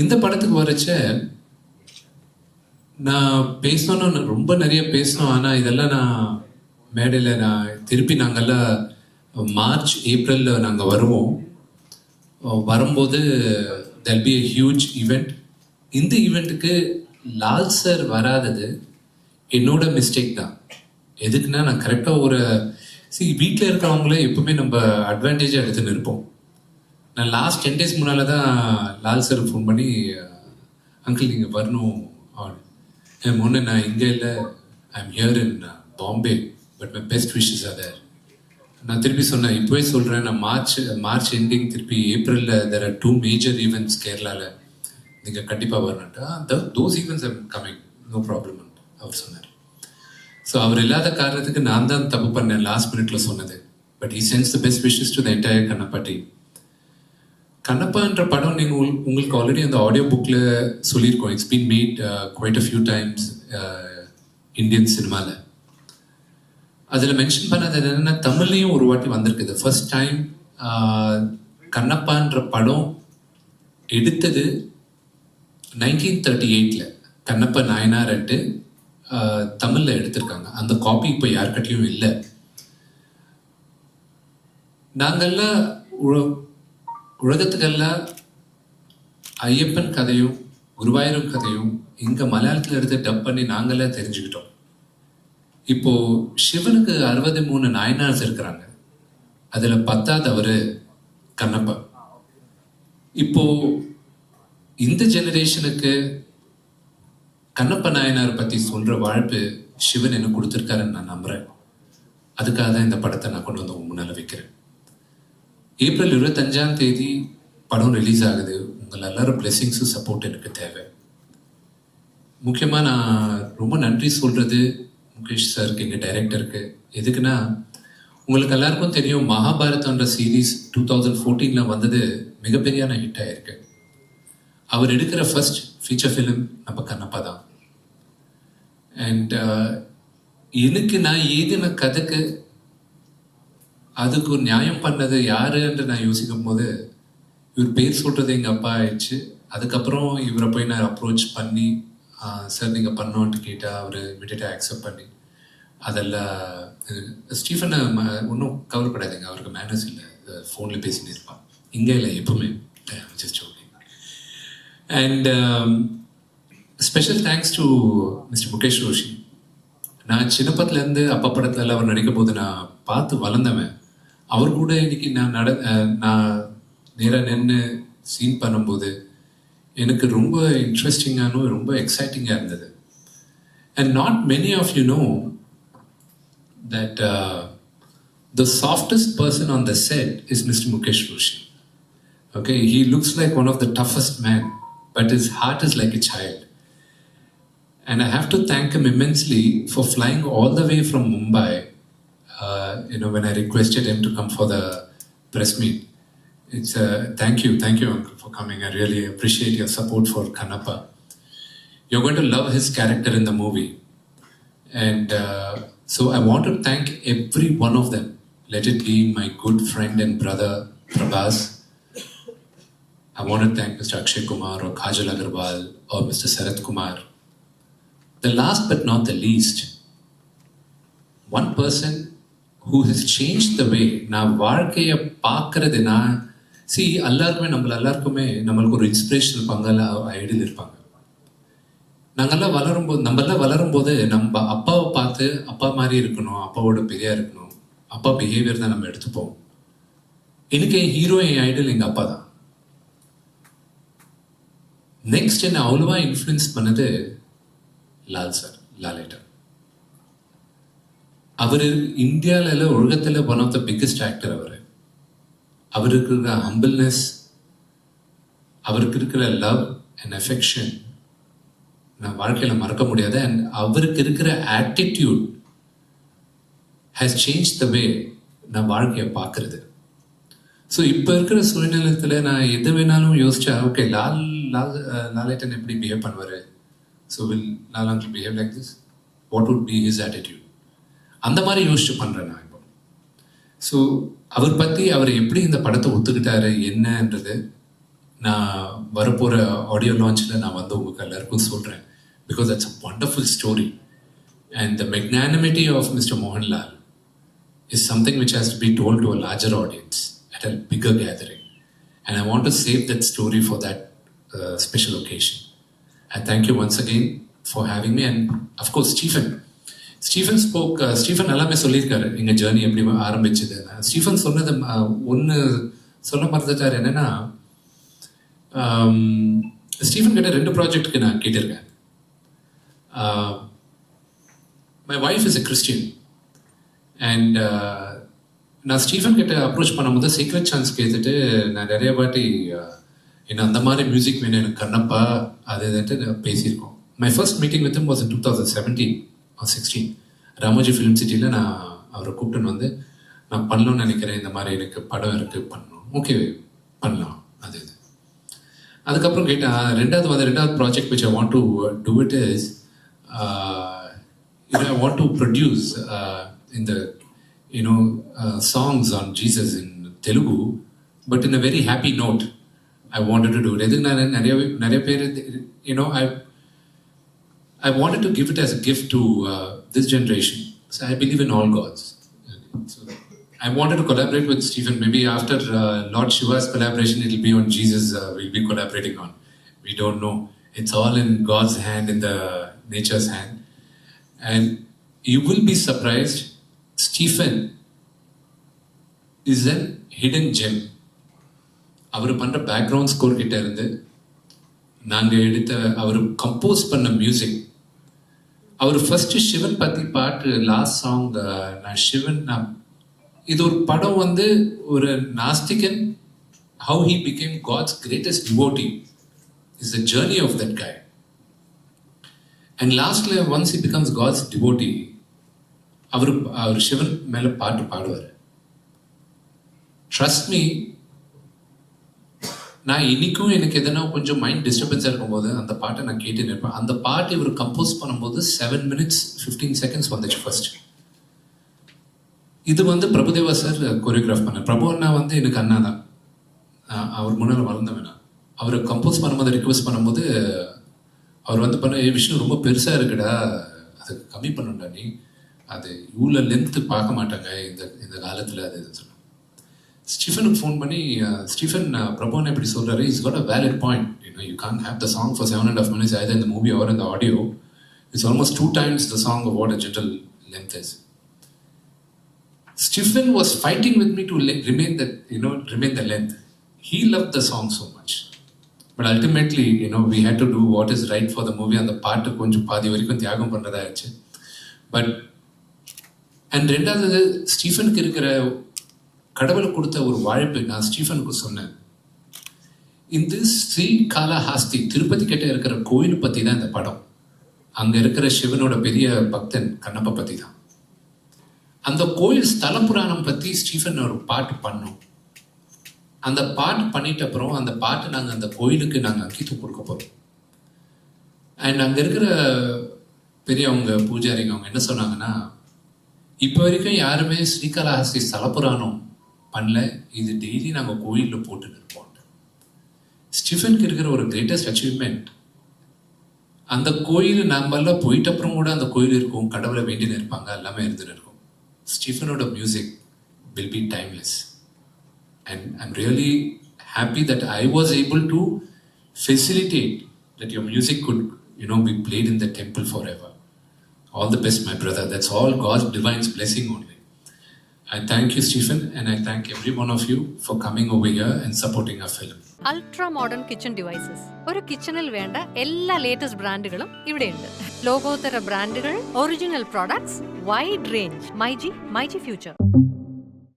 இந்த படத்துக்கு வரச்ச நான் பேசணும்னு ரொம்ப நிறைய பேசணும். ஆனால் இதெல்லாம் நான் மேடையில் திருப்பி நாங்கள்லாம் மார்ச் ஏப்ரலில் நாங்கள் வருவோம். வரும்போது there'll be a huge event. இந்த ஈவெண்ட்டுக்கு லால் சார் வராதது என்னோட மிஸ்டேக் தான். எதுக்குன்னா நான் கரெக்டாக வீட்டில் இருக்கிறவங்களே எப்பவுமே நம்ம அட்வான்டேஜாக எடுத்துன்னு இருப்போம். நான் லாஸ்ட் 10 days முன்னால் தான் லால் சார் ஃபோன் பண்ணி, அங்கிள் நீங்கள் வரணும் முன்னே, நான் இங்கே இல்லை, I am here in Bombay, but my best wishes are there. நான் திருப்பி சொன்னேன், இப்போவே சொல்கிறேன், நான் மார்ச் எண்டிங் திருப்பி ஏப்ரலில் there are 2 major events கேரளாவில், நீங்கள் கண்டிப்பாக வரணுன்ட்டு. those events are coming, no problem அவர் சொன்னார். ஸோ அவர் இல்லாத காரணத்துக்கு நான் தான் தப்பு பண்ணேன் லாஸ்ட் மினிட்ல சொன்னது. But he sends the best wishes to the entire Kannappa team. கண்ணப்பான்ற படம் நீங்கள் உங்களுக்கு ஆல்ரெடி அந்த ஆடியோ புக்கில் சொல்லியிருக்கோம். It's been made quite a few times Indian சினிமாவில். அதில் மென்ஷன் பண்ணது என்னென்னா, தமிழ்லையும் ஒரு வாட்டி வந்திருக்குது. ஃபர்ஸ்ட் டைம் கண்ணப்பான்ற படம் எடுத்தது 1938 கண்ணப்ப நாயனார்ட்டு தமிழில் எடுத்திருக்காங்க. அந்த காப்பி இப்போ யார்கிட்டையும் இல்லை. நாங்கள்லாம் உலகத்துக்கெல்லாம் ஐயப்பன் கதையும் குருவாயூரம் கதையும் இங்கே மலையாளத்தில் எடுத்து டப் பண்ணி நாங்களே தெரிஞ்சுக்கிட்டோம். இப்போ சிவனுக்கு 63 நாயனார்ஸ் இருக்கிறாங்க. அதில் 10வது அவர் கண்ணப்பா. இப்போ இந்த ஜெனரேஷனுக்கு கண்ணப்ப நாயனார் பற்றி சொல்கிற வாழ்ப்பு சிவன் எனக்கு கொடுத்துருக்காருன்னு நான் நம்புகிறேன். அதுக்காக தான் இந்த படத்தை நான் கொண்டு வந்து முன்னால் வைக்கிறேன். ஏப்ரல் 25 படம் ரிலீஸ் ஆகுது. உங்கள் எல்லாரும் பிளெஸிங்ஸும் சப்போர்ட் எனக்கு தேவை. முக்கியமாக நான் ரொம்ப நன்றி சொல்கிறது முகேஷ் சாருக்கு, எங்கள் டைரக்டருக்கு. எதுக்குன்னா, உங்களுக்கு எல்லாருக்கும் தெரியும், மகாபாரதன்ற சீரீஸ் 2014 வந்தது மிகப்பெரியான ஹிட் ஆகிருக்கு. அவர் எடுக்கிற ஃபர்ஸ்ட் ஃபீச்சர் ஃபிலிம் நம்ம கண்ணப்பா தான். அண்ட் எனக்கு நான் எழுதின கதைக்கு அதுக்கு ஒரு நியாயம் பண்ணது யாருன்னு நான் யோசிக்கும் போது, இவர் பேர் சொல்கிறது எங்கள் அப்பா ஆயிடுச்சு. அதுக்கப்புறம் இவரை போய் நான் அப்ரோச் பண்ணி, சார் நீங்கள் பண்ணோன்ட்டு கேட்டால் அவர் இமிடியேட்டாக அக்செப்ட் பண்ணி அதெல்லாம். ஸ்டீஃபனை ஒன்றும் கவலைப்படாதுங்க, அவருக்கு மேனர்ஸ் இல்லை, ஃபோனில் பேசின்னு இருப்பான். இங்கே இல்லை எப்பவுமே. Just okay. And special thanks to mister Mukesh Roshi. நான் சின்னப்பத்துலேருந்து அப்பா படத்துலலாம் அவர் நடிக்கும் போது நான் பார்த்து வளர்ந்தவன். அவர் கூட இன்னைக்கு நான் நேராக நின்று சீன் பண்ணும்போது எனக்கு ரொம்ப இன்ட்ரெஸ்டிங்கான ரொம்ப எக்ஸைட்டிங்காக இருந்தது. And not many of you know that the softest person on the set is Mr. Mukesh Roshi. Okay, he looks like one of the toughest men, but his heart is like a child. And I have to thank him immensely for flying all the way from Mumbai. When I requested him to come for the press meet, it's thank you uncle for coming. I really appreciate your support for Kannappa. You're going to love his character in the movie. And so I want to thank every one of them. Let it be my good friend and brother Prabhas. I want to thank Mr. Akshay Kumar or Kajal Agarwal or Mr. Sarath Kumar. The last but not the least, one person who has changed the way நான் வாழ்க்கையை பார்க்கறது. நான் நம்மளுக்கு ஒரு inspirational பங்கெல்லாம் ideal இருப்பாங்க. நம்மெல்லாம் வளரும்போது நம்ம அப்பாவை பார்த்து அப்பா மாதிரி இருக்கணும், அப்பாவோட பெரியா இருக்கணும், அப்பா பிஹேவியர் தான் நம்ம எடுத்துப்போம். எனக்கு என் ஹீரோ, என் ஐடல் எங்கள் அப்பா தான். நெக்ஸ்ட் என்ன அவ்வளோவா இன்ஃப்ளூயன்ஸ் பண்ணது லால் சார், லாலேட்டர். அவர் இந்தியாவில் உலகத்தில் one of the biggest actor. அவருக்கு இருக்கிற ஹம்பிள்னஸ், அவருக்கு இருக்கிற லவ் அண்ட் அஃபெக்ஷன் நான் வாழ்க்கையில் மறக்க முடியாது. அண்ட் அவருக்கு இருக்கிற ஆட்டிடியூட் ஹேஸ் சேஞ்ச் த வே நான் வாழ்க்கையை பார்க்கறது. ஸோ இப்போ இருக்கிற சூழ்நிலத்தில் நான் எது வேணாலும் யோசிச்சா, ஓகே லாலேட்டன் எப்படி பிஹேவ் பண்ணுவார், so will Lal uncle behave like this, what would be his attitude, அந்த மாதிரி யோசிச்சு பண்ணுறேன் நான் இப்போ. ஸோ அவர் பற்றி அவர் எப்படி இந்த படத்தை ஒத்துக்கிட்டாரு என்னன்றது நான் வரப்போகிற ஆடியோ லான்ச்சில் நான் வந்து உங்களுக்கு எல்லாருக்கும் சொல்கிறேன். Because that's a wonderful story. And the magnanimity of mister Mohanlal is something which has to be told to a larger audience at a bigger gathering. And I want to save that story for that special occasion. I thank you once again for having me. And of course, Stephen spoke, Stephen எல்லாமே சொல்லியிருக்காரு எங்கள் journey எப்படி ஆரம்பிச்சது. Stephen சொன்னது ஒன்று சொல்ல மறந்துட்டார். என்னென்னா, Stephen கிட்ட 2 ப்ராஜெக்ட்டுக்கு நான் கேட்டிருக்கேன். My wife is a Christian. And நான் ஸ்டீஃபன் கிட்ட அப்ரோச் பண்ணும்போது சீக்ரெட் சான்ஸ் கேட்டுட்டு நான் நிறைய வாட்டி என்ன அந்த மாதிரி மியூசிக் வேணும் எனக்கு கண்ணப்பா அது இதுன்ட்டு பேசியிருக்கோம். My first meeting with was in 2017 or 16. Ramoji film சிட்டியில் நான் அவரை கூப்பிட்டுன்னு வந்து நான் பண்ணணும்னு நினைக்கிறேன், இந்த மாதிரி எனக்கு படம் இருக்குது பண்ணணும். ஓகே பண்ணலாம் அது இது. அதுக்கப்புறம் கேட்டேன் ரெண்டாவது project which I want to do it is I want to produce in the songs on Jesus in Telugu, but in a very happy note. I wanted to do it. I wanted to give it as a gift to this generation. So I believe in all gods. So I wanted to collaborate with Stephen. Maybe after Lord Shiva's collaboration, it will be on Jesus. We'll be collaborating on. We don't know. It's all in God's hand, in the nature's hand. And you will be surprised, Stephen is an hidden gem. அவர் பண்ணுற background score கிட்ட இருந்து நாங்கள் எடுத்த அவர் compose பண்ண music, அவர் first Sivan பற்றி பாட்டு last song நான் இது ஒரு படம் வந்து ஒரு நாஸ்திகன் how he became God's greatest devotee is the journey of that guy. And lastly, once he becomes God's devotee, அவர் சிவன் மேலே பாட்டு பாடுவார். ட்ரஸ்ட் மீ, நான் இன்னைக்கும் எனக்கு எதனா கொஞ்சம் மைண்ட் டிஸ்டர்பன்ஸாக இருக்கும்போது அந்த பாட்டை நான் கேட்டு நிற்பேன். அந்த பாட்டு இவர் கம்போஸ் பண்ணும்போது 7 minutes 15 seconds வந்துச்சு ஃபர்ஸ்ட். இது வந்து பிரபுதேவா சார் கோரியோகிராஃப் பண்ண. பிரபு அண்ணா வந்து எனக்கு அண்ணா தான், அவர் முன்னால் வளர்ந்தவனா. அவர் கம்போஸ் பண்ணும்போது ரிக்வெஸ்ட் பண்ணும்போது அவர் வந்து பண்ண விஷயம் ரொம்ப பெருசாக இருக்குடா, அதை கம்மி பண்ணுண்டா நீ, அது இவ்வளோ லென்த்து பார்க்க மாட்டாங்க இந்த காலத்தில் அது இது சொன்னேன். ஸ்டீஃபனுக்கு ஃபோன் பண்ணி ஸ்டீஃபன் பிரபுன்னு எப்படி சொல்கிறாரு, is got a valid point. You can have the song for 7.5 minutes either in the movie or in the audio. It's almost 2 times the song of what a general length is. Stephen was fighting with me to remain the length. He loved the song so much. But ultimately, we had to do what is right for the movie. அந்த பாட்டு கொஞ்சம் பாதி வரைக்கும் தியாகம் பண்ணுறதா ஆச்சு. But and ரெண்டாவது ஸ்டீஃபனுக்கு இருக்கிற கடவுளை கொடுத்த ஒரு வாழ்ப்பு நான் ஸ்டீஃபனுக்கு சொன்னேன். இந்த ஸ்ரீகாளஹஸ்தி திருப்பதி கிட்ட இருக்கிற கோயில் பற்றி தான் இந்த படம். அங்கே இருக்கிற சிவனோட பெரிய பக்தன் கண்ணப்ப பற்றி தான். அந்த கோயில் ஸ்தல புராணம் பற்றி ஸ்டீஃபன் ஒரு பாட்டு பண்ணோம். அந்த பாட்டு பண்ணிட்ட அப்புறம் அந்த பாட்டு நாங்கள் அந்த கோயிலுக்கு நாங்கள் அங்கீத்து கொடுக்க போகிறோம். அண்ட் அங்கே இருக்கிற பெரியவங்க பூஜாரிங்க அவங்க என்ன சொன்னாங்கன்னா, இப்போ வரைக்கும் யாருமே ஸ்ரீகாளஹஸ்தி ஸ்தலபுராணம் பண்ணல, இது டெய்லி நாங்கள் கோயிலில் போட்டுட்டு இருப்போம். ஸ்டீஃபனுக்கு இருக்கிற ஒரு கிரேட்டஸ்ட் அச்சீவ்மெண்ட், அந்த கோயில் நம்மெல்லாம் போயிட்ட அப்புறம் கூட அந்த கோயில் இருக்கும், கடவுளை வேண்டின்னு இருப்பாங்க, எல்லாமே இருந்துன்னு இருக்கும். ஸ்டீஃபனோட music will be timeless. And I'm really happy that I was able to facilitate that your music could, be played in the temple forever. All the best, my brother. That's all God's divine blessing only. I thank you, Stephen, and I thank every one of you for coming over here and supporting our film. Ultra modern kitchen devices. ഒരു കിച്ചണിൽ വേണ്ട എല്ലാ latest ബ്രാൻഡുകളും ഇവിടെയുണ്ട്. ലോകോത്തര ബ്രാൻഡുകൾ, original products, wide range. MyG future.